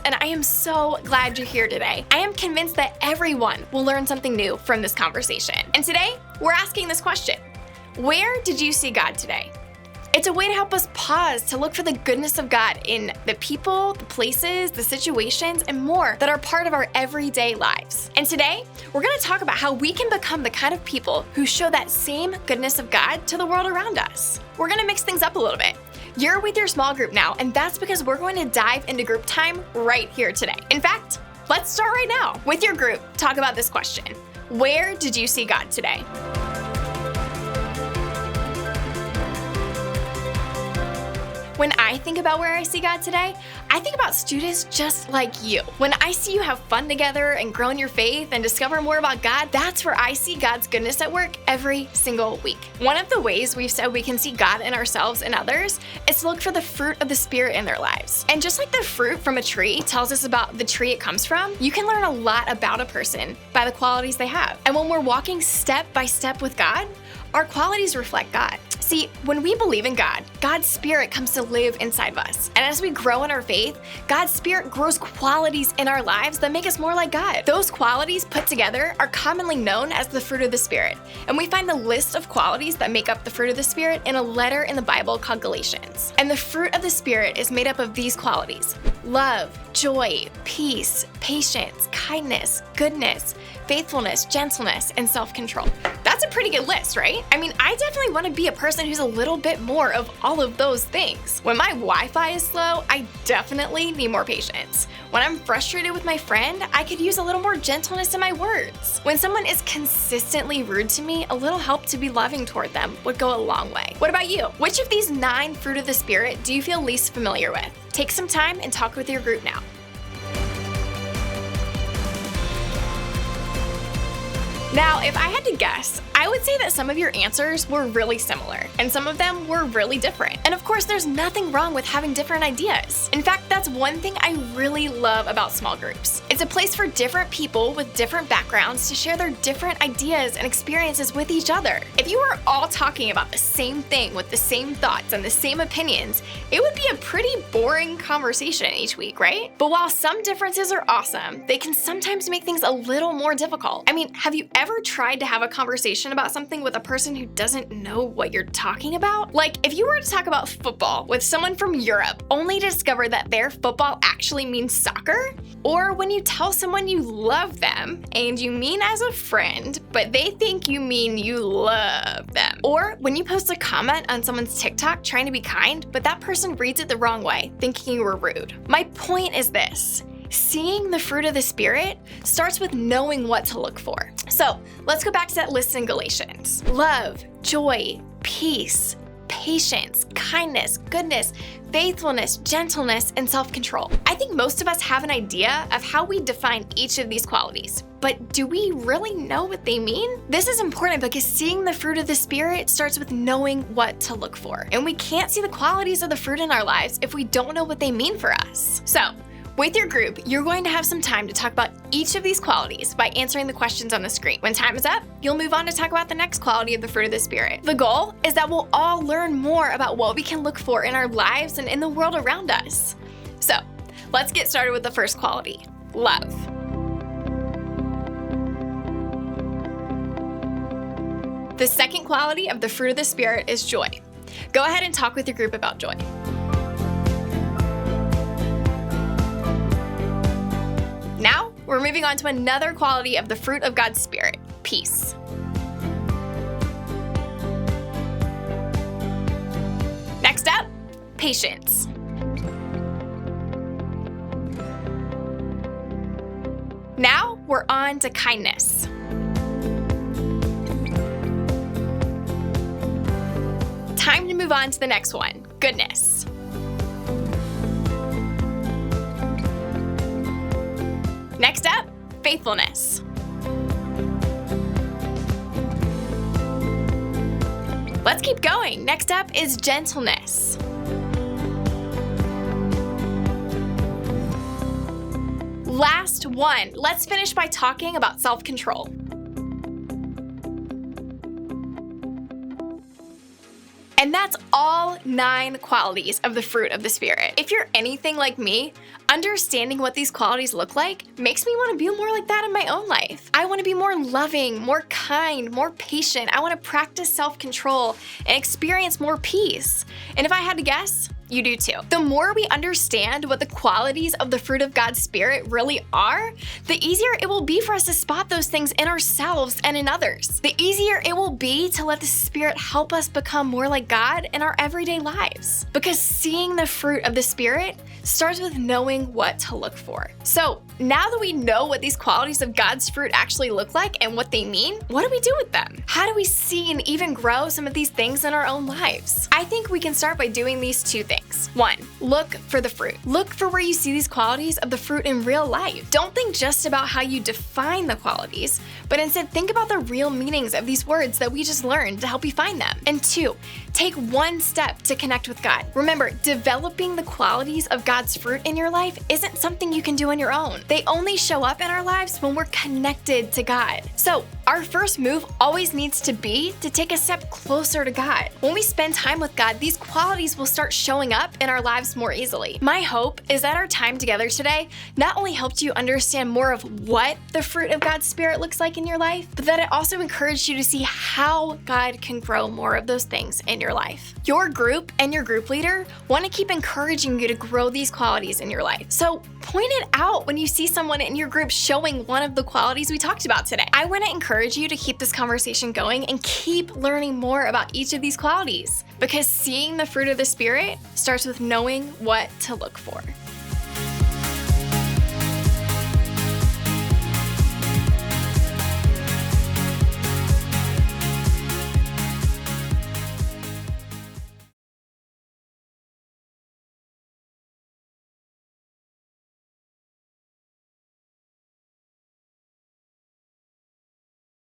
and I am so glad you're here today. I am convinced that everyone will learn something new from this conversation. And today, we're asking this question: where did you see God today? It's a way to help us pause to look for the goodness of God in the people, the places, the situations, and more that are part of our everyday lives. And today, we're going to talk about how we can become the kind of people who show that same goodness of God to the world around us. We're going to mix things up a little bit. You're with your small group now, and that's because we're going to dive into group time right here today. In fact, let's start right now. With your group, talk about this question: where did you see God today? When I think about where I see God today, I think about students just like you. When I see you have fun together and grow in your faith and discover more about God, that's where I see God's goodness at work every single week. One of the ways we've said we can see God in ourselves and others is to look for the fruit of the Spirit in their lives. And just like the fruit from a tree tells us about the tree it comes from, you can learn a lot about a person by the qualities they have. And when we're walking step by step with God, our qualities reflect God. See, when we believe in God, God's Spirit comes to live inside of us. And as we grow in our faith, God's Spirit grows qualities in our lives that make us more like God. Those qualities put together are commonly known as the fruit of the Spirit. And we find the list of qualities that make up the fruit of the Spirit in a letter in the Bible called Galatians. And the fruit of the Spirit is made up of these qualities: love, joy, peace, patience, kindness, goodness, faithfulness, gentleness, and self-control. That's a pretty good list, right? I mean, I definitely want to be a person who's a little bit more of all of those things. When my Wi-Fi is slow, I definitely need more patience. When I'm frustrated with my friend, I could use a little more gentleness in my words. When someone is consistently rude to me, a little help to be loving toward them would go a long way. What about you? Which of these 9 fruit of the Spirit do you feel least familiar with? Take some time and talk with your group now. Now, if I had to guess, I would say that some of your answers were really similar, and some of them were really different. And of course, there's nothing wrong with having different ideas. In fact, that's one thing I really love about small groups. It's a place for different people with different backgrounds to share their different ideas and experiences with each other. If you were all talking about the same thing with the same thoughts and the same opinions, it would be a pretty boring conversation each week, right? But while some differences are awesome, they can sometimes make things a little more difficult. I mean, have you ever tried to have a conversation about something with a person who doesn't know what you're talking about? Like, if you were to talk about football with someone from Europe only to discover that their football actually means soccer? Or when you tell someone you love them and you mean as a friend, but they think you mean you love them? Or when you post a comment on someone's TikTok trying to be kind, but that person reads it the wrong way, thinking you were rude. My point is this: seeing the fruit of the Spirit starts with knowing what to look for. So let's go back to that list in Galatians: love, joy, peace, patience, kindness, goodness, faithfulness, gentleness, and self-control. I think most of us have an idea of how we define each of these qualities, but do we really know what they mean? This is important because seeing the fruit of the Spirit starts with knowing what to look for. And we can't see the qualities of the fruit in our lives if we don't know what they mean for us. So, with your group, you're going to have some time to talk about each of these qualities by answering the questions on the screen. When time is up, you'll move on to talk about the next quality of the fruit of the Spirit. The goal is that we'll all learn more about what we can look for in our lives and in the world around us. So, let's get started with the first quality: love. The second quality of the fruit of the Spirit is joy. Go ahead and talk with your group about joy. Now, we're moving on to another quality of the fruit of God's Spirit: peace. Next up, patience. Now, we're on to kindness. Time to move on to the next one: goodness. Next up, faithfulness. Let's keep going. Next up is gentleness. Last one. Let's finish by talking about self-control. And And that's all 9 qualities of the fruit of the Spirit. If you're anything like me, understanding what these qualities look like makes me want to be more like that in my own life. I want to be more loving, more kind, more patient. I want to practice self-control and experience more peace. And if I had to guess, you do too. The more we understand what the qualities of the fruit of God's Spirit really are, the easier it will be for us to spot those things in ourselves and in others. The easier it will be to let the Spirit help us become more like God in our everyday lives. Because seeing the fruit of the Spirit starts with knowing what to look for. So now that we know what these qualities of God's fruit actually look like and what they mean, what do we do with them? How do we see and even grow some of these things in our own lives? I think we can start by doing these 2 things. 1, look for the fruit. Look for where you see these qualities of the fruit in real life. Don't think just about how you define the qualities, but instead think about the real meanings of these words that we just learned to help you find them. And 2, take 1 step to connect with God. Remember, developing the qualities of God's fruit in your life isn't something you can do on your own. They only show up in our lives when we're connected to God. So our first move always needs to be to take a step closer to God. When we spend time with God, these qualities will start showing up in our lives more easily. My hope is that our time together today not only helped you understand more of what the fruit of God's Spirit looks like in your life, but that it also encouraged you to see how God can grow more of those things in your life. Your group and your group leader want to keep encouraging you to grow these qualities in your life. So point it out when you see someone in your group showing one of the qualities we talked about today. I want to encourage you to keep this conversation going and keep learning more about each of these qualities, because seeing the fruit of the Spirit starts with knowing what to look for.